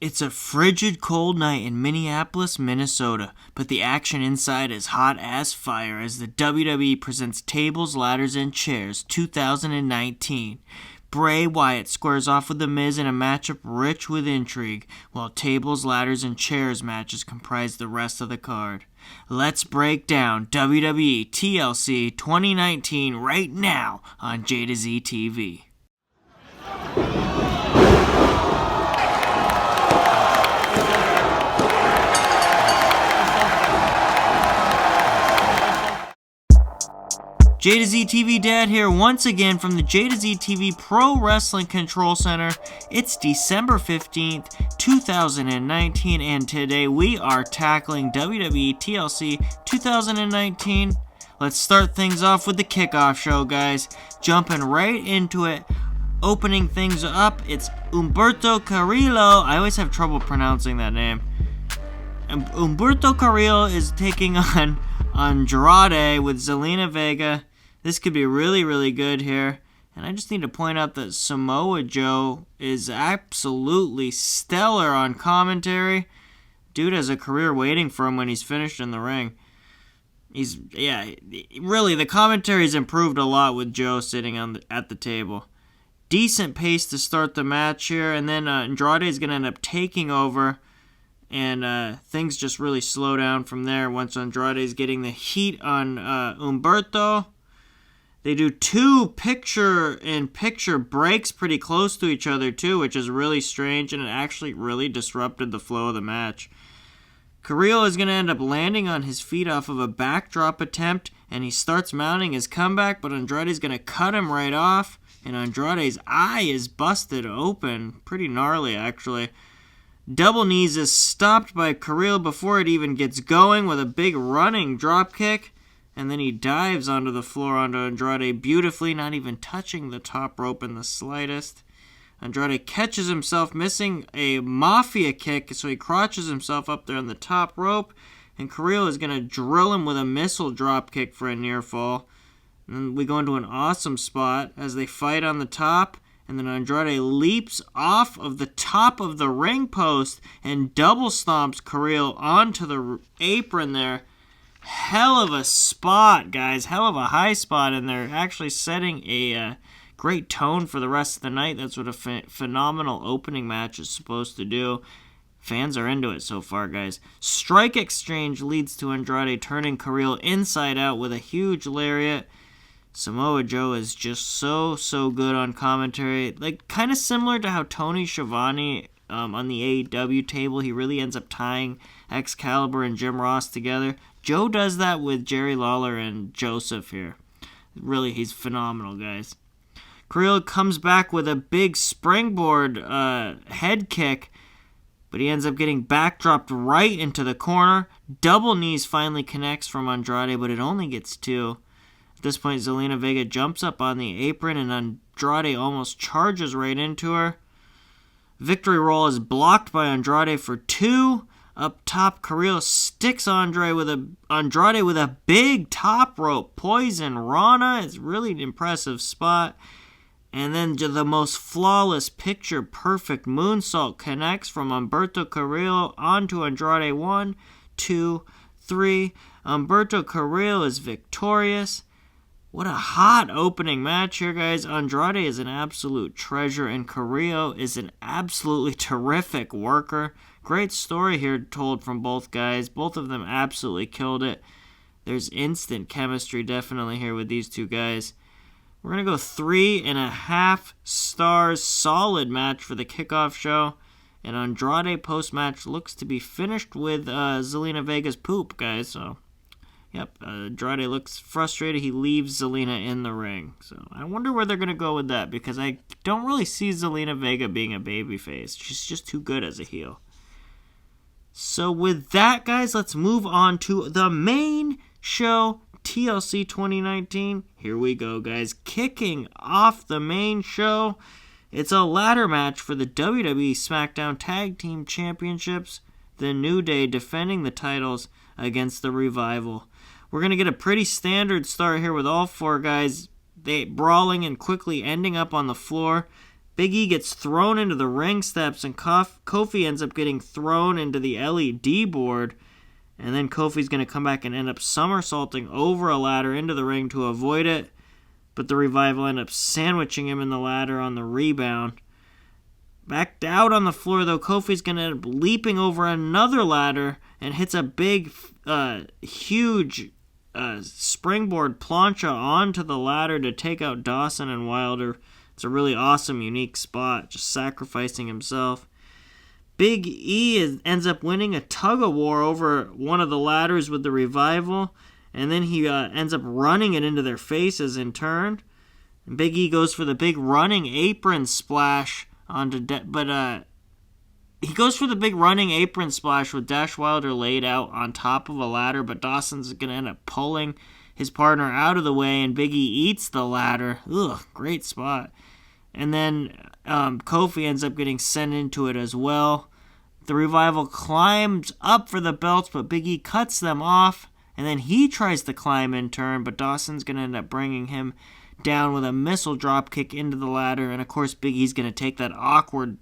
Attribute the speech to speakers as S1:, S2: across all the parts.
S1: It's a frigid cold night in Minneapolis, Minnesota, but the action inside is hot as fire as the WWE presents Tables, Ladders, and Chairs 2019. Bray Wyatt squares off with The Miz in a matchup rich with intrigue, while Tables, Ladders, and Chairs matches comprise the rest of the card. Let's break down WWE TLC 2019 right now on JtoZ TV. JtoZ TV Dad here once again from the JtoZ TV Pro Wrestling Control Center. It's December 15th, 2019, and today we are tackling WWE TLC 2019. Let's start things off with the kickoff show, guys. Jumping right into it. Opening things up, it's Humberto Carrillo. I always have trouble pronouncing that name. Humberto Carrillo is taking on Andrade with Zelina Vega. This could be really, really good here. And I just need to point out that Samoa Joe is absolutely stellar on commentary. Dude has a career waiting for him when he's finished in the ring. Really, the commentary's improved a lot with Joe sitting at the table. Decent pace to start the match here, and then Andrade is going to end up taking over. And things just really slow down from there once Andrade is getting the heat on Humberto. They do two picture-in-picture breaks pretty close to each other too, which is really strange, and it actually really disrupted the flow of the match. Carrillo is going to end up landing on his feet off of a backdrop attempt, and he starts mounting his comeback, but Andrade is going to cut him right off, and Andrade's eye is busted open. Pretty gnarly, actually. Double knees is stopped by Carrillo before it even gets going with a big running drop kick. And then he dives onto the floor onto Andrade beautifully, not even touching the top rope in the slightest. Andrade catches himself missing a mafia kick, so he crotches himself up there on the top rope. And Carrillo is going to drill him with a missile drop kick for a near fall. And then we go into an awesome spot as they fight on the top. And then Andrade leaps off of the top of the ring post and double stomps Carrillo onto the apron there. Hell of a spot, guys. Hell of a high spot, and they're actually setting a great tone for the rest of the night. That's what a phenomenal opening match is supposed to do. Fans are into it so far, guys. Strike exchange leads to Andrade turning Carrillo inside out with a huge lariat. Samoa Joe is just so good on commentary. Like, kind of similar to how Tony Schiavone on the AEW table, he really ends up tying Excalibur and Jim Ross together. Joe does that with Jerry Lawler and Joseph here. Really, he's phenomenal, guys. Carrillo comes back with a big springboard head kick, but he ends up getting backdropped right into the corner. Double knees finally connects from Andrade, but it only gets two. At this point, Zelina Vega jumps up on the apron, and Andrade almost charges right into her. Victory roll is blocked by Andrade for two. Up top, Carrillo sticks Andrade with a big top rope poison Rana. It's really an impressive spot. And then the most flawless picture-perfect moonsault connects from Humberto Carrillo onto Andrade. 1, 2, 3. Humberto Carrillo is victorious. What a hot opening match here, guys. Andrade is an absolute treasure, and Carrillo is an absolutely terrific worker. Great story here told from both guys. Both of them absolutely killed it. There's instant chemistry definitely here with these two guys. We're going to go 3.5 stars. Solid match for the kickoff show. And Andrade post-match looks to be finished with Zelina Vega's poop, guys. So, yep, Andrade looks frustrated. He leaves Zelina in the ring. So I wonder where they're going to go with that, because I don't really see Zelina Vega being a babyface. She's just too good as a heel. So with that, guys, let's move on to the main show, TLC 2019. Here we go, guys. Kicking off the main show, it's a ladder match for the WWE SmackDown Tag Team Championships. The New Day defending the titles against the Revival. We're going to get a pretty standard start here with all four guys brawling and quickly ending up on the floor. Big E gets thrown into the ring steps, and Kofi ends up getting thrown into the LED board. And then Kofi's going to come back and end up somersaulting over a ladder into the ring to avoid it. But the Revival end up sandwiching him in the ladder on the rebound. Back down on the floor, though, Kofi's going to end up leaping over another ladder and hits a big, huge springboard plancha onto the ladder to take out Dawson and Wilder. It's a really awesome, unique spot, just sacrificing himself. Big E ends up winning a tug-of-war over one of the ladders with the Revival, and then he ends up running it into their faces in turn. And Big E goes for the big running apron splash he goes for the big running apron splash with Dash Wilder laid out on top of a ladder, but Dawson's going to end up pulling his partner out of the way, and Big E eats the ladder. Ugh, great spot. And then Kofi ends up getting sent into it as well. The Revival climbs up for the belts, but Big E cuts them off, and then he tries to climb in turn, but Dawson's going to end up bringing him down with a missile drop kick into the ladder, and of course Big E's going to take that awkward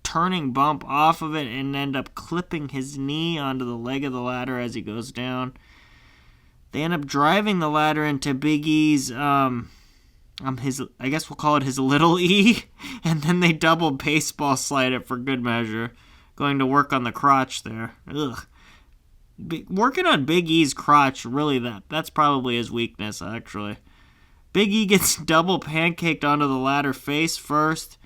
S1: turning bump off of it and end up clipping his knee onto the leg of the ladder as he goes down. They end up driving the ladder into Big E's, I guess we'll call it his little E, and then they double baseball slide it for good measure, going to work on the crotch there. Ugh. Working on Big E's crotch, really, that's probably his weakness, actually. Big E gets double pancaked onto the ladder face first.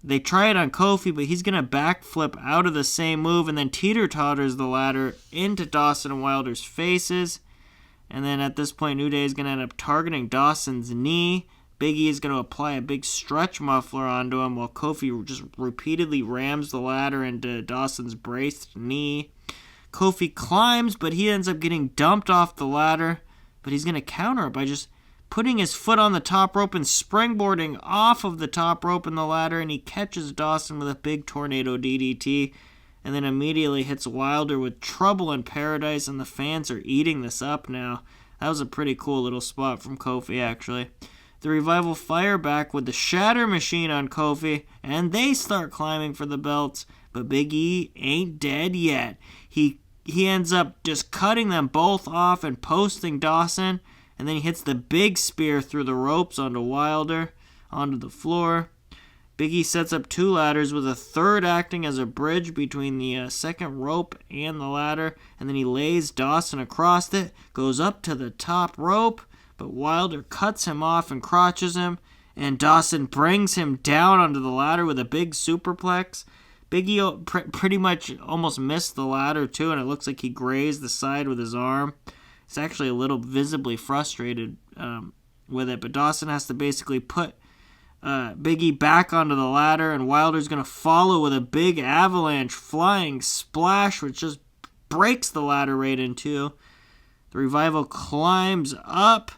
S1: They try it on Kofi, but he's going to backflip out of the same move and then teeter-totters the ladder into Dawson and Wilder's faces. And then at this point, New Day is going to end up targeting Dawson's knee. Big E is going to apply a big stretch muffler onto him while Kofi just repeatedly rams the ladder into Dawson's braced knee. Kofi climbs, but he ends up getting dumped off the ladder. But he's going to counter it by just putting his foot on the top rope and springboarding off of the top rope in the ladder, and he catches Dawson with a big tornado DDT, and then immediately hits Wilder with Trouble in Paradise, and the fans are eating this up now. That was a pretty cool little spot from Kofi, actually. The Revival fire back with the Shatter Machine on Kofi, and they start climbing for the belts, but Big E ain't dead yet. He ends up just cutting them both off and posting Dawson, and then he hits the big spear through the ropes onto Wilder, onto the floor. Big E sets up two ladders with a third acting as a bridge between the second rope and the ladder, and then he lays Dawson across it, goes up to the top rope, but Wilder cuts him off and crotches him, and Dawson brings him down onto the ladder with a big superplex. Big E pretty much almost missed the ladder too, and it looks like he grazed the side with his arm. He's actually a little visibly frustrated with it, but Dawson has to basically put Big E back onto the ladder, and Wilder's going to follow with a big avalanche flying splash, which just breaks the ladder right in two. The Revival climbs up,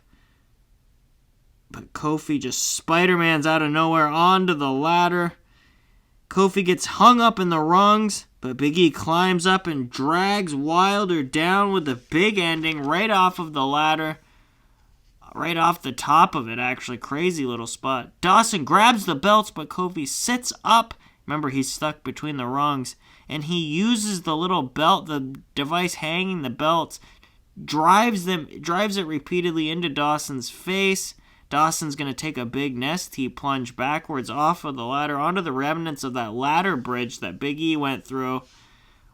S1: but Kofi just Spider-Mans out of nowhere onto the ladder. Kofi gets hung up in the rungs, but Big E climbs up and drags Wilder down with a big ending right off of the ladder. Right off the top of it, actually. Crazy little spot. Dawson grabs the belts, but Kofi sits up. Remember, he's stuck between the rungs. And he uses the little belt, the device hanging the belts, drives it repeatedly into Dawson's face. Dawson's going to take a big nest heap plunge backwards off of the ladder onto the remnants of that ladder bridge that Big E went through.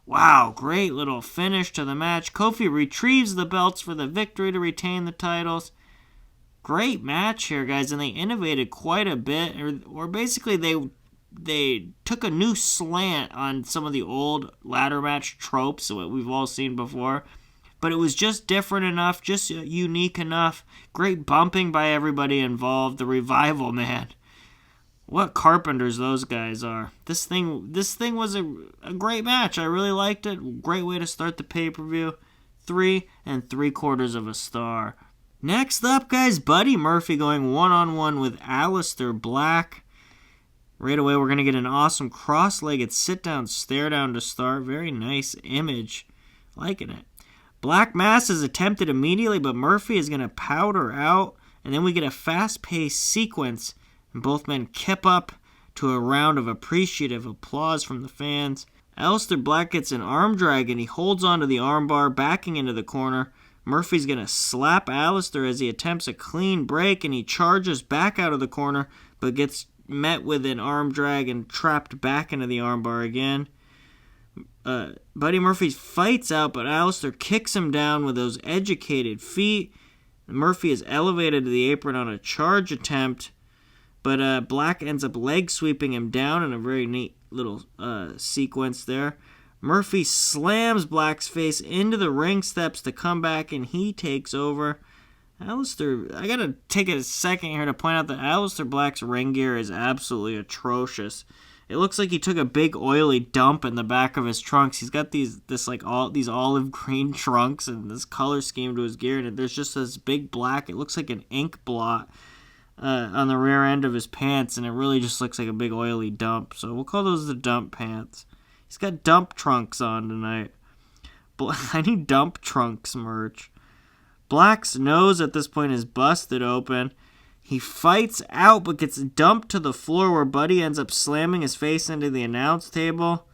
S1: Wow, great little finish to the match. Kofi retrieves the belts for the victory to retain the titles. Great match here, guys, and they innovated quite a bit. Or basically, they took a new slant on some of the old ladder match tropes that we've all seen before. But it was just different enough, just unique enough. Great bumping by everybody involved. The Revival, man. What carpenters those guys are. This thing was a great match. I really liked it. Great way to start the pay-per-view. 3 3/4 stars. Next up, guys, Buddy Murphy going one-on-one with Alistair Black. Right away, we're going to get an awesome cross-legged sit-down, stare-down to start. Very nice image. Liking it. Black Mass is attempted immediately, but Murphy is going to powder out, and then we get a fast-paced sequence, and both men kip up to a round of appreciative applause from the fans. Alistair Black gets an arm drag and he holds onto the armbar, backing into the corner. Murphy's going to slap Alistair as he attempts a clean break, and he charges back out of the corner, but gets met with an arm drag and trapped back into the armbar again. Buddy Murphy fights out, but Alistair kicks him down with those educated feet. Murphy is elevated to the apron on a charge attempt, but Black ends up leg sweeping him down in a very neat little sequence there. Murphy slams Black's face into the ring steps to come back, and he takes over. Alistair, I gotta take a second here to point out that Alistair Black's ring gear is absolutely atrocious. It looks like he took a big oily dump in the back of his trunks. He's got these olive green trunks and this color scheme to his gear, and there's just this big black. It looks like an ink blot on the rear end of his pants, and it really just looks like a big oily dump. So we'll call those the dump pants. He's got dump trunks on tonight. I need dump trunks merch. Black's nose at this point is busted open. He fights out but gets dumped to the floor where Buddy ends up slamming his face into the announce table.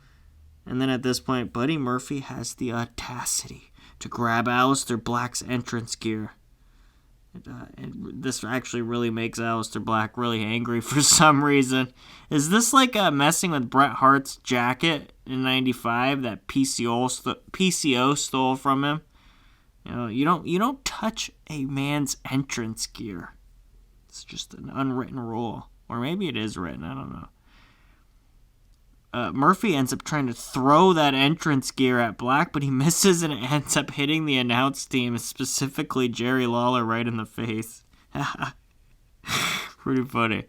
S1: And then at this point, Buddy Murphy has the audacity to grab Alistair Black's entrance gear. And this actually really makes Alistair Black really angry for some reason. Is this like messing with Bret Hart's jacket in '95 that PCO stole from him? You don't touch a man's entrance gear. It's just an unwritten rule, or maybe it is written. I don't know. Murphy ends up trying to throw that entrance gear at Black, but he misses and it ends up hitting the announce team, specifically Jerry Lawler, right in the face. Pretty funny.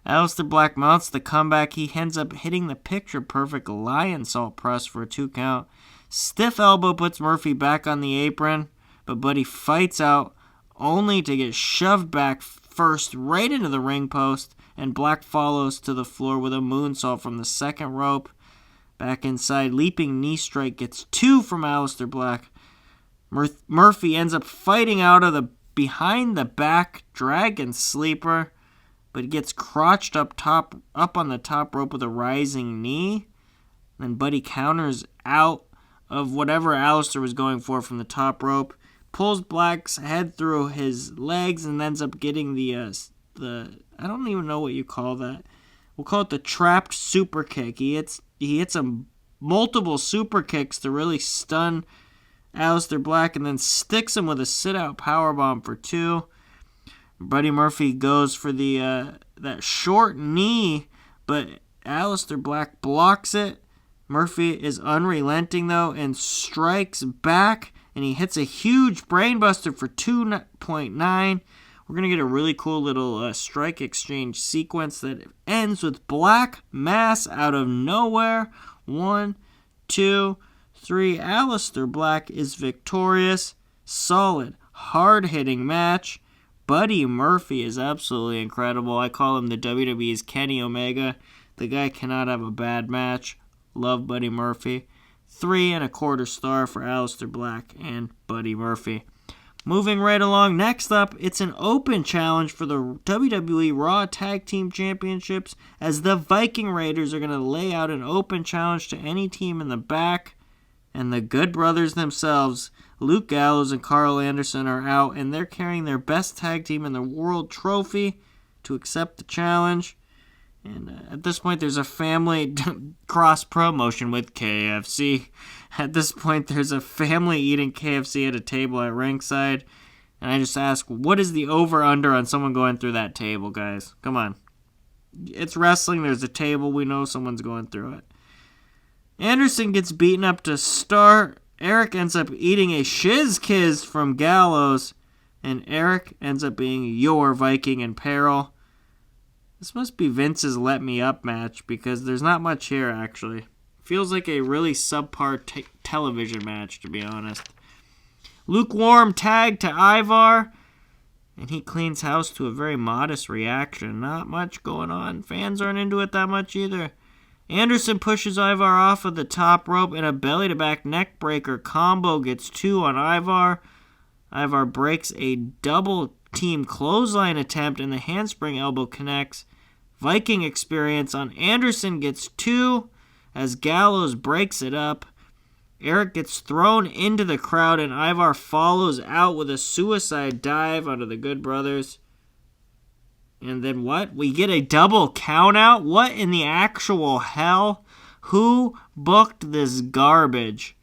S1: Alistair Black mounts the comeback. He ends up hitting the picture-perfect lion salt press for a 2 count. Stiff elbow puts Murphy back on the apron, but Buddy fights out, only to get shoved back first right into the ring post, and Black follows to the floor with a moonsault from the second rope. Back inside, leaping knee strike gets 2 from Alistair Black. Murphy ends up fighting out of the behind the back dragon sleeper, but gets crotched up on the top rope with a rising knee. Then Buddy counters out of whatever Alistair was going for from the top rope, pulls Black's head through his legs, and ends up getting the I don't even know what you call that. We'll call it the trapped super kick. He hits multiple super kicks to really stun Alistair Black, and then sticks him with a sit-out powerbomb for 2. Buddy Murphy goes for the that short knee, but Alistair Black blocks it. Murphy is unrelenting, though, and strikes back, and he hits a huge brainbuster for 2.9. We're going to get a really cool little strike exchange sequence that ends with Black Mass out of nowhere. 1, 2, 3. Alistair Black is victorious. Solid, hard-hitting match. Buddy Murphy is absolutely incredible. I call him the WWE's Kenny Omega. The guy cannot have a bad match. Love Buddy Murphy. 3 1/4 star for Alistair Black and Buddy Murphy. Moving right along, next up, it's an open challenge for the WWE Raw Tag Team Championships, as the Viking Raiders are going to lay out an open challenge to any team in the back. And the Good Brothers themselves, Luke Gallows and Carl Anderson, are out, and they're carrying their best tag team in the world trophy to accept the challenge. And at this point, there's a family cross-promotion with KFC. At this point, there's a family eating KFC at a table at ringside. And I just ask, what is the over-under on someone going through that table, guys? Come on. It's wrestling. There's a table. We know someone's going through it. Anderson gets beaten up to start. Eric ends up eating a shiz kiz from Gallows. And Eric ends up being your Viking in peril. This must be Vince's Let Me Up match, because there's not much here, actually. Feels like a really subpar television match, to be honest. Lukewarm tag to Ivar, and he cleans house to a very modest reaction. Not much going on. Fans aren't into it that much either. Anderson pushes Ivar off of the top rope, and a belly-to-back neckbreaker combo gets 2 on Ivar. Ivar breaks a double-team clothesline attempt, and the handspring elbow connects. Viking experience on Anderson gets 2 as Gallows breaks it up. Eric gets thrown into the crowd and Ivar follows out with a suicide dive onto the Good Brothers. And then what? We get a double count out? What in the actual hell? Who booked this garbage?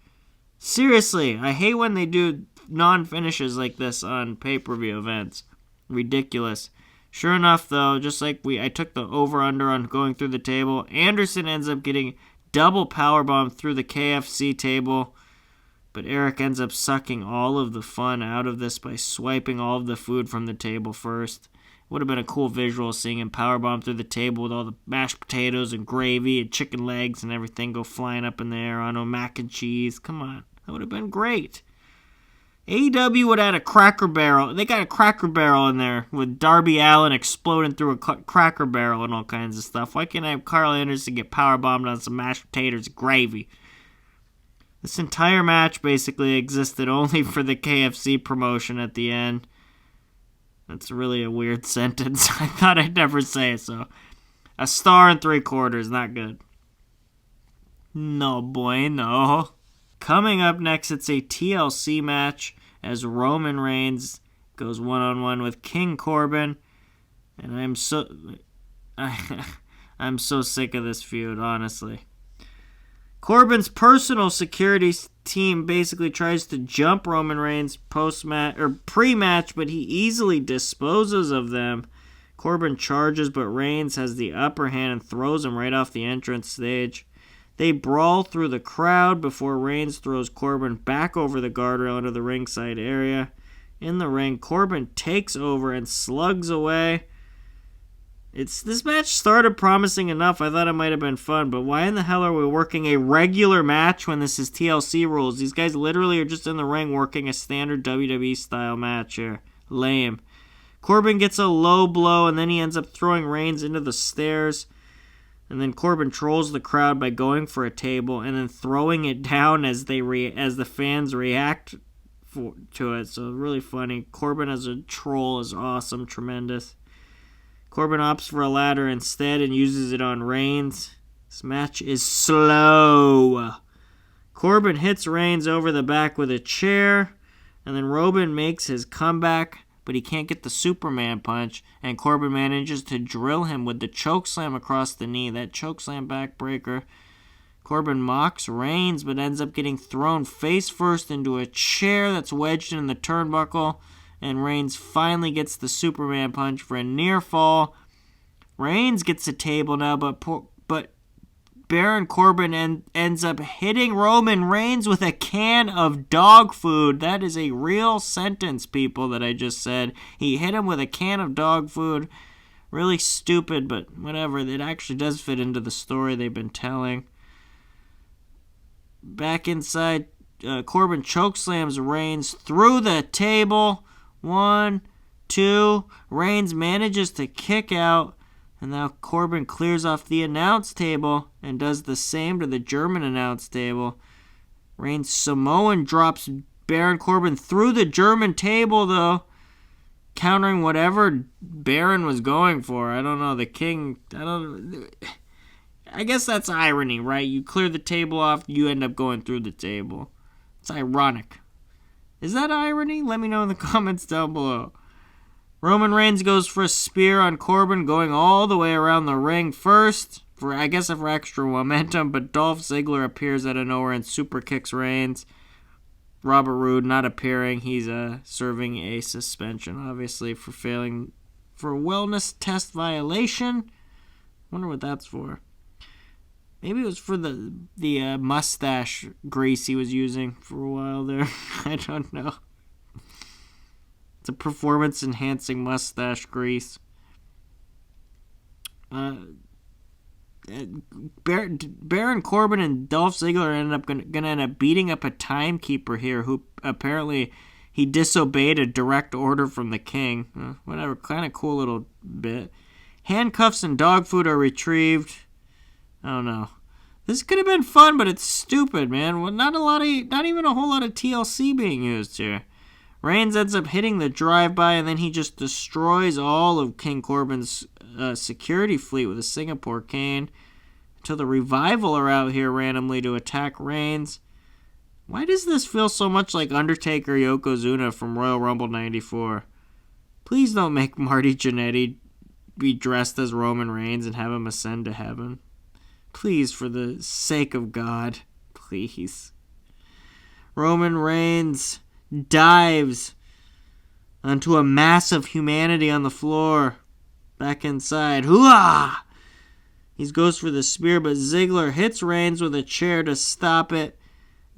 S1: Seriously, I hate when they do non-finishes like this on pay-per-view events. Ridiculous. Sure enough, though, just like I took the over-under on going through the table, Anderson ends up getting double powerbomb through the KFC table, but Eric ends up sucking all of the fun out of this by swiping all of the food from the table first. Would have been a cool visual seeing him powerbomb through the table with all the mashed potatoes and gravy and chicken legs and everything go flying up in the air on a mac and cheese. Come on, that would have been great. AEW would have had a Cracker Barrel. They got a Cracker Barrel in there with Darby Allin exploding through a Cracker Barrel and all kinds of stuff. Why can't I have Carl Anderson get powerbombed on some mashed potatoes and gravy? This entire match basically existed only for the KFC promotion at the end. That's really a weird sentence. I thought I'd never say it, so. 1 star and 3/4, not good. No bueno. Coming up next, it's a TLC match as Roman Reigns goes one-on-one with King Corbin. And I'm so sick of this feud, honestly. Corbin's personal security team basically tries to jump Roman Reigns post-match or pre-match, but he easily disposes of them. Corbin charges, but Reigns has the upper hand and throws him right off the entrance stage. They brawl through the crowd before Reigns throws Corbin back over the guardrail into the ringside area. In the ring, Corbin takes over and slugs away. This match started promising enough. I thought it might have been fun, but why in the hell are we working a regular match when this is TLC rules? These guys literally are just in the ring working a standard WWE style match here. Lame. Corbin gets a low blow, and then he ends up throwing Reigns into the stairs. And then Corbin trolls the crowd by going for a table and then throwing it down as the fans react to it. So really funny. Corbin as a troll is awesome, tremendous. Corbin opts for a ladder instead and uses it on Reigns. This match is slow. Corbin hits Reigns over the back with a chair, and then Roman makes his comeback, but he can't get the Superman punch, and Corbin manages to drill him with the chokeslam across the knee, that chokeslam backbreaker. Corbin mocks Reigns, but ends up getting thrown face first into a chair that's wedged in the turnbuckle, and Reigns finally gets the Superman punch for a near fall. Reigns gets a table now, but Baron Corbin ends up hitting Roman Reigns with a can of dog food. That is a real sentence, people, that I just said. He hit him with a can of dog food. Really stupid, but whatever. It actually does fit into the story they've been telling. Back inside, Corbin chokeslams Reigns through the table. 1, 2. Reigns manages to kick out. And now Corbin clears off the announce table and does the same to the German announce table. Reigns Samoan drops Baron Corbin through the German table, though, countering whatever Baron was going for. I don't know. The King, I guess that's irony, right? You clear the table off, you end up going through the table. It's ironic. Is that irony? Let me know in the comments down below. Roman Reigns goes for a spear on Corbin, going all the way around the ring first, for extra momentum, but Dolph Ziggler appears out of nowhere and super kicks Reigns. Robert Roode not appearing. He's serving a suspension, obviously, for failing for a wellness test violation. Wonder what that's for. Maybe it was for the mustache grease he was using for a while there. I don't know. It's a performance-enhancing mustache grease. Baron Corbin and Dolph Ziggler gonna end up beating up a timekeeper here, who apparently he disobeyed a direct order from the King. Whatever, kind of cool little bit. Handcuffs and dog food are retrieved. I don't know. This could have been fun, but it's stupid, man. Well, not even a whole lot of TLC being used here. Reigns ends up hitting the drive-by, and then he just destroys all of King Corbin's security fleet with a Singapore cane. Until the Revival are out here randomly to attack Reigns. Why does this feel so much like Undertaker Yokozuna from Royal Rumble 94? Please don't make Marty Jannetty be dressed as Roman Reigns and have him ascend to heaven. Please, for the sake of God, please. Roman Reigns dives onto a mass of humanity on the floor. Back inside. Hooah! He goes for the spear, but Ziggler hits Reigns with a chair to stop it.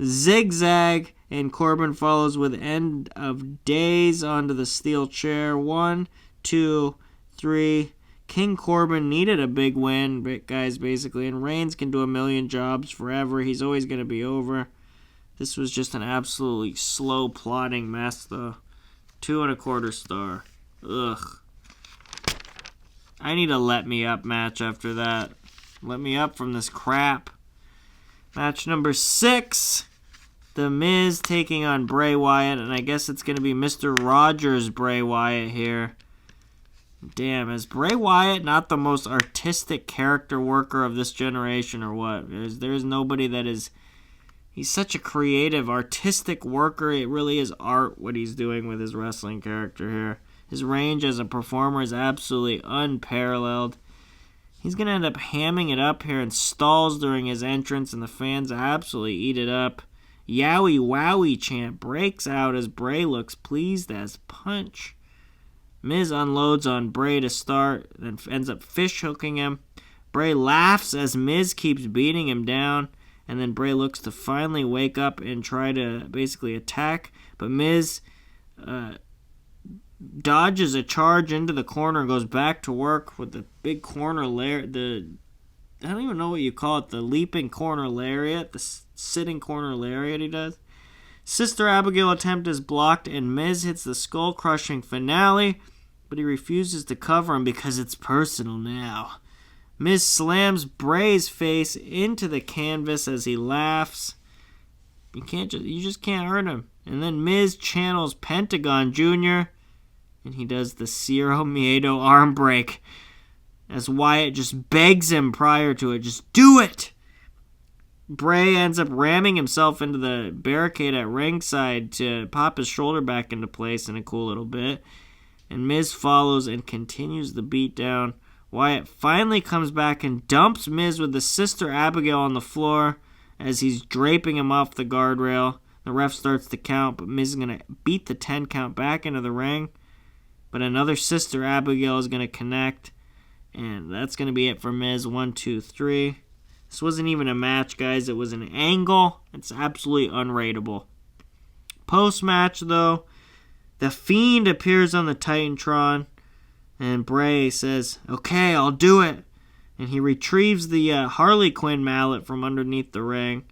S1: Zigzag, and Corbin follows with End of Days onto the steel chair. 1, 2, 3. King Corbin needed a big win, guys, basically, and Reigns can do a million jobs forever. He's always going to be over. This was just an absolutely slow plotting mess, though. 2.25 star. Ugh. I need a let me up match after that. Let me up from this crap. Match number 6. The Miz taking on Bray Wyatt, and I guess it's going to be Mr. Rogers Bray Wyatt here. Damn, is Bray Wyatt not the most artistic character worker of this generation, or what? There's nobody that is... He's such a creative, artistic worker. It really is art what he's doing with his wrestling character here. His range as a performer is absolutely unparalleled. He's going to end up hamming it up here and stalls during his entrance, and the fans absolutely eat it up. Yowie Wowie chant breaks out as Bray looks pleased as punch. Miz unloads on Bray to start, then ends up fish hooking him. Bray laughs as Miz keeps beating him down, and then Bray looks to finally wake up and try to basically attack, but Miz dodges a charge into the corner and goes back to work with the big corner I don't even know what you call it, the leaping corner lariat, the sitting corner lariat he does. Sister Abigail attempt is blocked, and Miz hits the skull-crushing finale, but he refuses to cover him because it's personal now. Miz slams Bray's face into the canvas as he laughs. You just can't hurt him. And then Miz channels Pentagon Jr., and he does the Cero Miedo arm break as Wyatt just begs him prior to it, just do it! Bray ends up ramming himself into the barricade at ringside to pop his shoulder back into place in a cool little bit. And Miz follows and continues the beatdown. Wyatt finally comes back and dumps Miz with the Sister Abigail on the floor as he's draping him off the guardrail. The ref starts to count, but Miz is going to beat the 10 count back into the ring. But another Sister Abigail is going to connect. And that's going to be it for Miz. 1, 2, 3. This wasn't even a match, guys. It was an angle. It's absolutely unrateable. Post-match, though, The Fiend appears on the Titantron. And Bray says, okay, I'll do it. And he retrieves the Harley Quinn mallet from underneath the ring.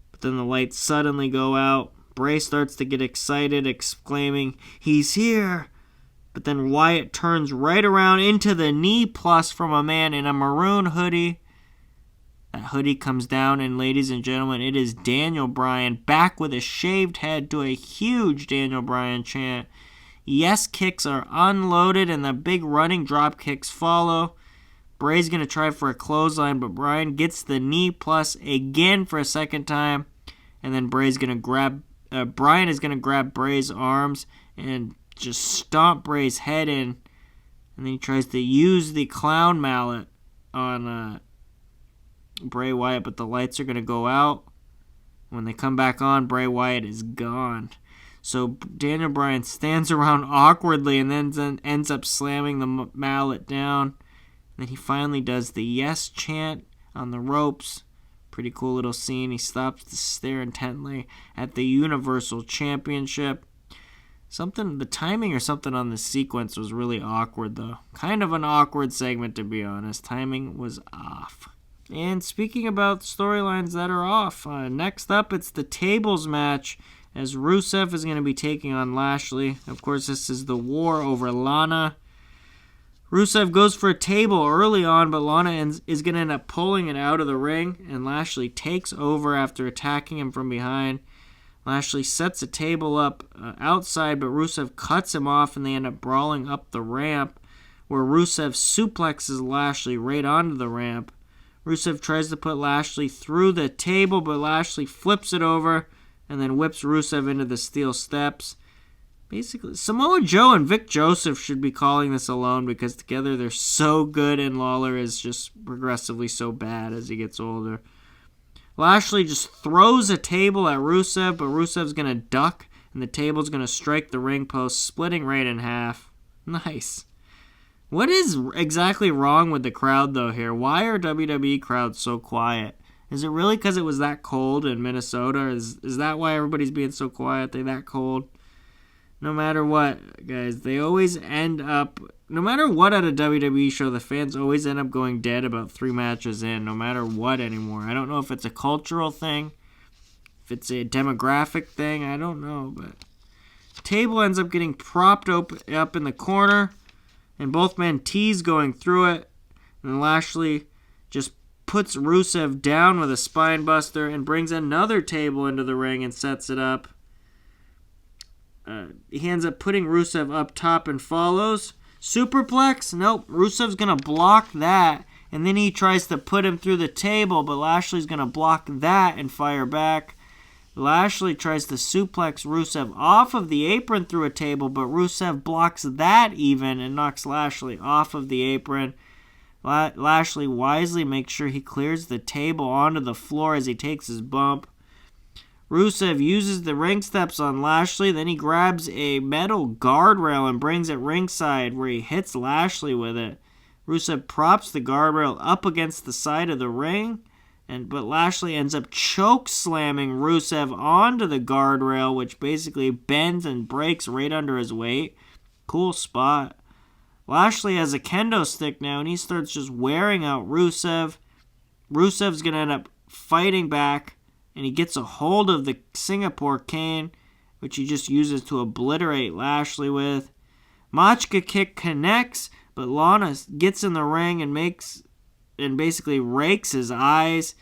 S1: But then the lights suddenly go out. Bray starts to get excited, exclaiming, he's here. But then Wyatt turns right around into the knee plus from a man in a maroon hoodie. That hoodie comes down, and ladies and gentlemen, it is Daniel Bryan back with a shaved head to a huge Daniel Bryan chant. Yes kicks are unloaded, and the big running drop kicks follow. Bray's going to try for a clothesline, but Bryan gets the knee plus again for a second time. And then Bryan is going to grab Bray's arms and just stomp Bray's head in, and then he tries to use the clown mallet on Bray Wyatt, but the lights are going to go out. When they come back on, Bray Wyatt is gone. So Daniel Bryan stands around awkwardly and then ends up slamming the mallet down. And then he finally does the yes chant on the ropes. Pretty cool little scene. He stops to stare intently at the Universal Championship. The timing or something on the sequence was really awkward, though. Kind of an awkward segment, to be honest. Timing was off. And speaking about storylines that are off, next up it's the Tables match, as Rusev is going to be taking on Lashley. Of course, this is the war over Lana. Rusev goes for a table early on, but Lana is going to end up pulling it out of the ring, and Lashley takes over after attacking him from behind. Lashley sets a table up outside, but Rusev cuts him off, and they end up brawling up the ramp, where Rusev suplexes Lashley right onto the ramp. Rusev tries to put Lashley through the table, but Lashley flips it over and then whips Rusev into the steel steps. Basically, Samoa Joe and Vic Joseph should be calling this alone because together they're so good, and Lawler is just progressively so bad as he gets older. Lashley just throws a table at Rusev, but Rusev's going to duck, and the table's going to strike the ring post, splitting right in half. Nice. What is exactly wrong with the crowd, though, here? Why are WWE crowds so quiet? Is it really because it was that cold in Minnesota? Is that why everybody's being so quiet? They that cold? No matter what, guys, they always end up... No matter what at a WWE show, the fans always end up going dead about 3 matches in, no matter what anymore. I don't know if it's a cultural thing, if it's a demographic thing, I don't know, but... Table ends up getting propped up in the corner, and both men tease going through it, and Lashley just puts Rusev down with a spine buster and brings another table into the ring and sets it up. He ends up putting Rusev up top and follows. Superplex? Nope. Rusev's going to block that. And then he tries to put him through the table, but Lashley's going to block that and fire back. Lashley tries to suplex Rusev off of the apron through a table, but Rusev blocks that even and knocks Lashley off of the apron. Lashley wisely makes sure he clears the table onto the floor as he takes his bump. Rusev uses the ring steps on Lashley, then he grabs a metal guardrail and brings it ringside where he hits Lashley with it. Rusev props the guardrail up against the side of the ring, but Lashley ends up choke slamming Rusev onto the guardrail, which basically bends and breaks right under his weight. Cool spot. Lashley has a kendo stick now, and he starts just wearing out Rusev. Rusev's going to end up fighting back, and he gets a hold of the Singapore cane, which he just uses to obliterate Lashley with. Machka kick connects, but Lana gets in the ring and basically rakes his eyes.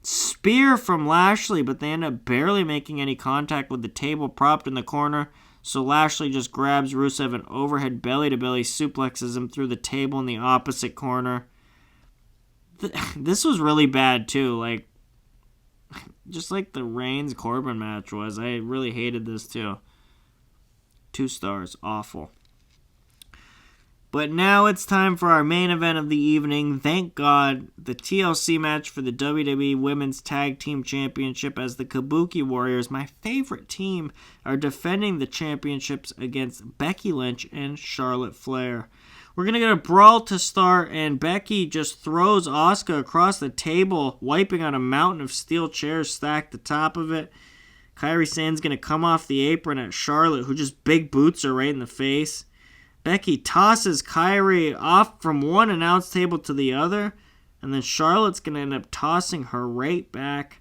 S1: Spear from Lashley, but they end up barely making any contact with the table propped in the corner, so Lashley just grabs Rusev and overhead belly-to-belly suplexes him through the table in the opposite corner. This was really bad, too, just like the Reigns-Corbin match was. I really hated this, too. 2 stars. Awful. But now it's time for our main event of the evening. Thank God, the TLC match for the WWE Women's Tag Team Championship, as the Kabuki Warriors, my favorite team, are defending the championships against Becky Lynch and Charlotte Flair. We're going to get a brawl to start, and Becky just throws Asuka across the table, wiping on a mountain of steel chairs stacked atop of it. Kairi Sane's going to come off the apron at Charlotte, who just big boots her right in the face. Becky tosses Kairi off from one announce table to the other, and then Charlotte's going to end up tossing her right back.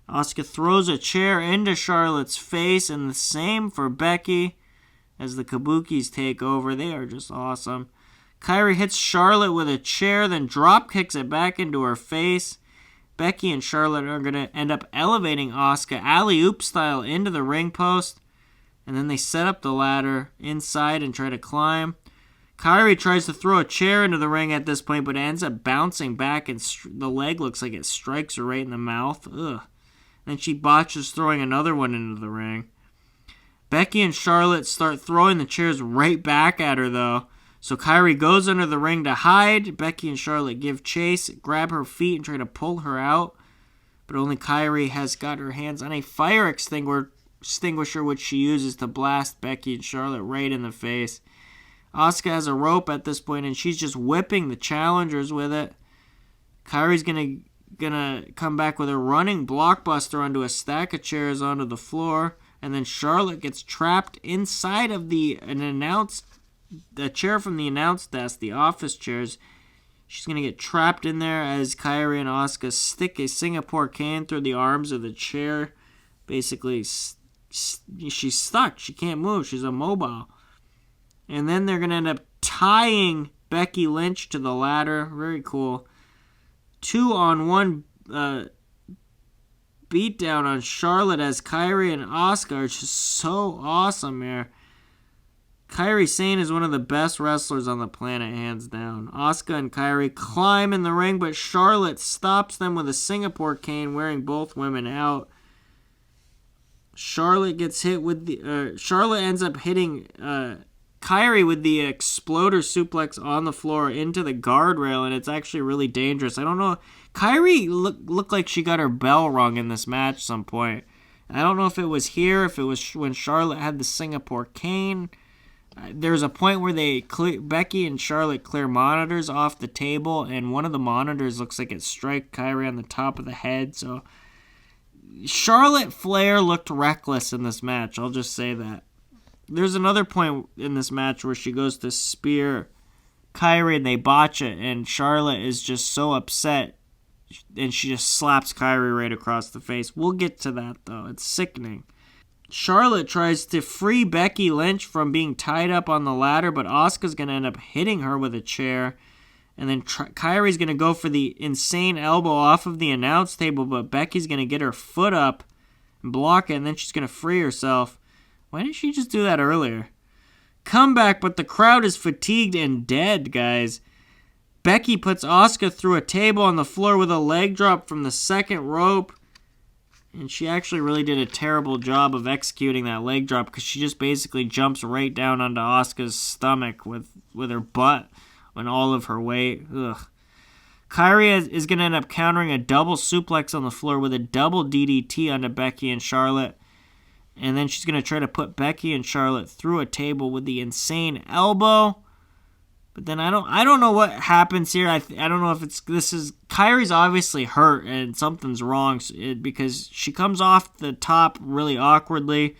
S1: Asuka throws a chair into Charlotte's face, and the same for Becky as the Kabukis take over. They are just awesome. Kairi hits Charlotte with a chair, then drop kicks it back into her face. Becky and Charlotte are going to end up elevating Asuka alley-oop style into the ring post. And then they set up the ladder inside and try to climb. Kairi tries to throw a chair into the ring at this point, but ends up bouncing back, and the leg looks like it strikes her right in the mouth. Ugh. Then she botches throwing another one into the ring. Becky and Charlotte start throwing the chairs right back at her, though. So Kairi goes under the ring to hide. Becky and Charlotte give chase, grab her feet, and try to pull her out. But only Kairi has got her hands on a fire extinguisher, which she uses to blast Becky and Charlotte right in the face. Asuka has a rope at this point, and she's just whipping the challengers with it. Kairi's gonna come back with a running blockbuster onto a stack of chairs onto the floor, and then Charlotte gets trapped inside of the chair from the announce desk, the office chairs. She's gonna get trapped in there as Kairi and Asuka stick a Singapore cane through the arms of the chair. Basically, she's stuck. She can't move. She's immobile. And then they're going to end up tying Becky Lynch to the ladder. Very cool. 2-on-1 beatdown on Charlotte as Kairi and Asuka are just so awesome here. Kairi Sane is one of the best wrestlers on the planet, hands down. Asuka and Kairi climb in the ring, but Charlotte stops them with a Singapore cane, wearing both women out. Charlotte gets hit with the... Charlotte ends up hitting Kairi with the exploder suplex on the floor into the guardrail, and it's actually really dangerous. I don't know. Kairi looked like she got her bell rung in this match at some point. I don't know if it was here, if it was when Charlotte had the Singapore cane. There's a point where Becky and Charlotte clear monitors off the table, and one of the monitors looks like it strikes Kairi on the top of the head. So Charlotte Flair looked reckless in this match. I'll just say that. There's another point in this match where she goes to spear Kairi and they botch it, and Charlotte is just so upset, and she just slaps Kairi right across the face. We'll get to that, though. It's sickening. Charlotte tries to free Becky Lynch from being tied up on the ladder, but Asuka's going to end up hitting her with a chair. And then Kairi's going to go for the insane elbow off of the announce table, but Becky's going to get her foot up and block it, and then she's going to free herself. Why didn't she just do that earlier? Comeback, but the crowd is fatigued and dead, guys. Becky puts Asuka through a table on the floor with a leg drop from the second rope. And she actually really did a terrible job of executing that leg drop because she just basically jumps right down onto Asuka's stomach with her butt and all of her weight. Ugh. Kairi is going to end up countering a double suplex on the floor with a double DDT onto Becky and Charlotte. And then she's going to try to put Becky and Charlotte through a table with the insane elbow. But then I don't know what happens here. I don't know if Kairi's obviously hurt and something's wrong because she comes off the top really awkwardly.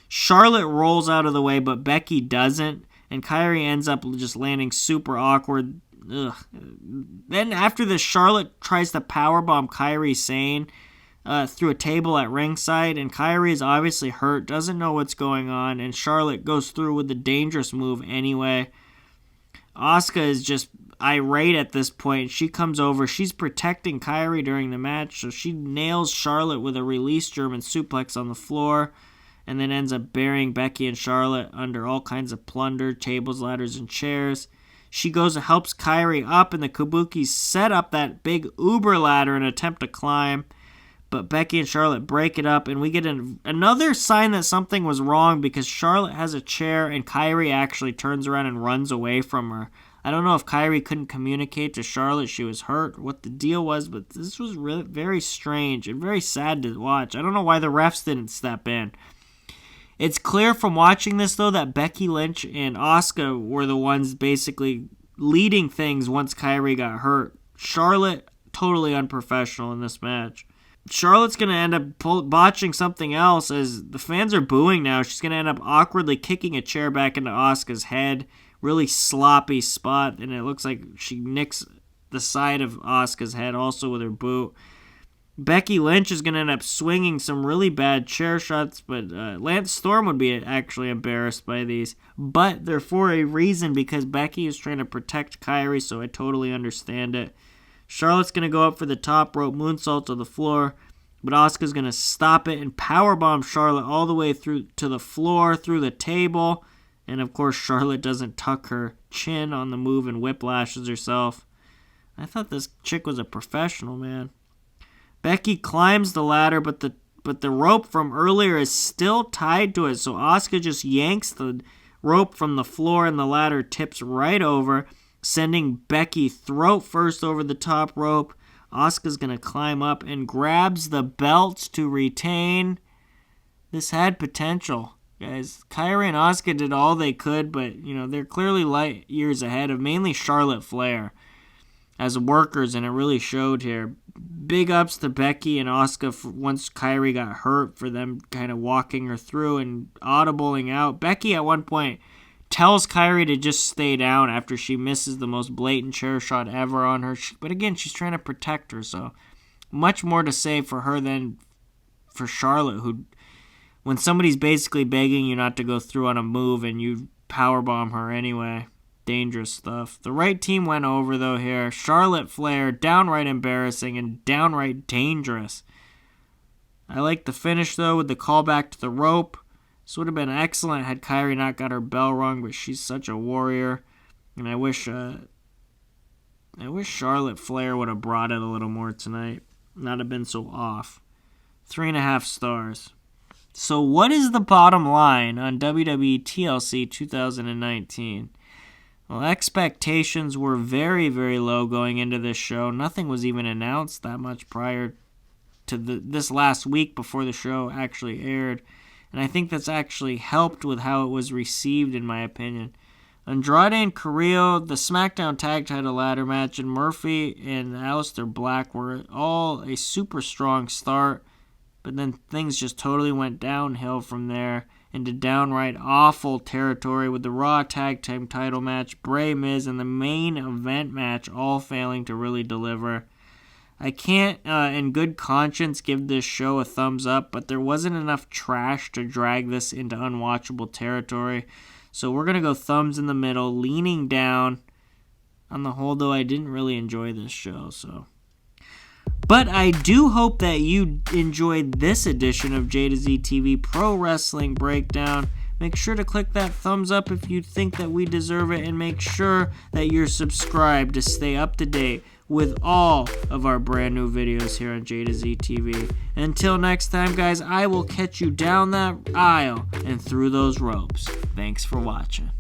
S1: Charlotte rolls out of the way, but Becky doesn't, and Kairi ends up just landing super awkward. Ugh. Then after this, Charlotte tries to powerbomb Kairi Sane through a table at ringside, and Kairi is obviously hurt, doesn't know what's going on, and Charlotte goes through with the dangerous move anyway. Asuka is just irate at this point. She comes over. She's protecting Kairi during the match, so she nails Charlotte with a release German suplex on the floor and then ends up burying Becky and Charlotte under all kinds of plunder, tables, ladders, and chairs. She goes and helps Kairi up, and the Kabukis set up that big Uber ladder in an attempt to climb, but Becky and Charlotte break it up, and we get another sign that something was wrong because Charlotte has a chair, and Kairi actually turns around and runs away from her. I don't know if Kairi couldn't communicate to Charlotte she was hurt or what the deal was, but this was really very strange and very sad to watch. I don't know why the refs didn't step in. It's clear from watching this, though, that Becky Lynch and Asuka were the ones basically leading things once Kairi got hurt. Charlotte, totally unprofessional in this match. Charlotte's going to end up botching something else as the fans are booing now. She's going to end up awkwardly kicking a chair back into Asuka's head. Really sloppy spot, and it looks like she nicks the side of Asuka's head also with her boot. Becky Lynch is going to end up swinging some really bad chair shots, but Lance Storm would be actually embarrassed by these. But they're for a reason because Becky is trying to protect Kairi, so I totally understand it. Charlotte's going to go up for the top rope moonsault to the floor, but Asuka's going to stop it and powerbomb Charlotte all the way through to the floor, through the table. And of course, Charlotte doesn't tuck her chin on the move and whiplashes herself. I thought this chick was a professional, man. Becky climbs the ladder, but the rope from earlier is still tied to it, so Asuka just yanks the rope from the floor and the ladder tips right over, sending Becky throat first over the top rope. Asuka's going to climb up and grabs the belt to retain. This had potential, guys. Kairi and Asuka did all they could, but they're clearly light years ahead of mainly Charlotte Flair as workers, and it really showed here. Big ups to Becky and Asuka once Kairi got hurt for them kind of walking her through and audibling out. Becky at one point tells Kairi to just stay down after she misses the most blatant chair shot ever on her. But again, she's trying to protect her, so much more to say for her than for Charlotte, who, when somebody's basically begging you not to go through on a move and you powerbomb her anyway. Dangerous stuff. The right team went over, though, here. Charlotte Flair, downright embarrassing and downright dangerous. I like the finish, though, with the callback to the rope. This would have been excellent had Kairi not got her bell rung, but she's such a warrior. And I wish Charlotte Flair would have brought it a little more tonight. Not have been so off. 3.5 stars. So what is the bottom line on WWE TLC 2019? Well, expectations were very, very low going into this show. Nothing was even announced that much prior to this last week before the show actually aired. And I think that's actually helped with how it was received, in my opinion. Andrade and Carrillo, the SmackDown Tag Title ladder match, and Murphy and Alistair Black were all a super strong start. But then things just totally went downhill from there into downright awful territory with the Raw Tag Team title match, Bray, Miz, and the main event match all failing to really deliver. I can't, in good conscience, give this show a thumbs up, but there wasn't enough trash to drag this into unwatchable territory. So we're going to go thumbs in the middle, leaning down. On the whole, though, I didn't really enjoy this show, so... But I do hope that you enjoyed this edition of JtoZ TV Pro Wrestling Breakdown. Make sure to click that thumbs up if you think that we deserve it, and make sure that you're subscribed to stay up to date with all of our brand new videos here on JtoZ TV. Until next time, guys, I will catch you down that aisle and through those ropes. Thanks for watching.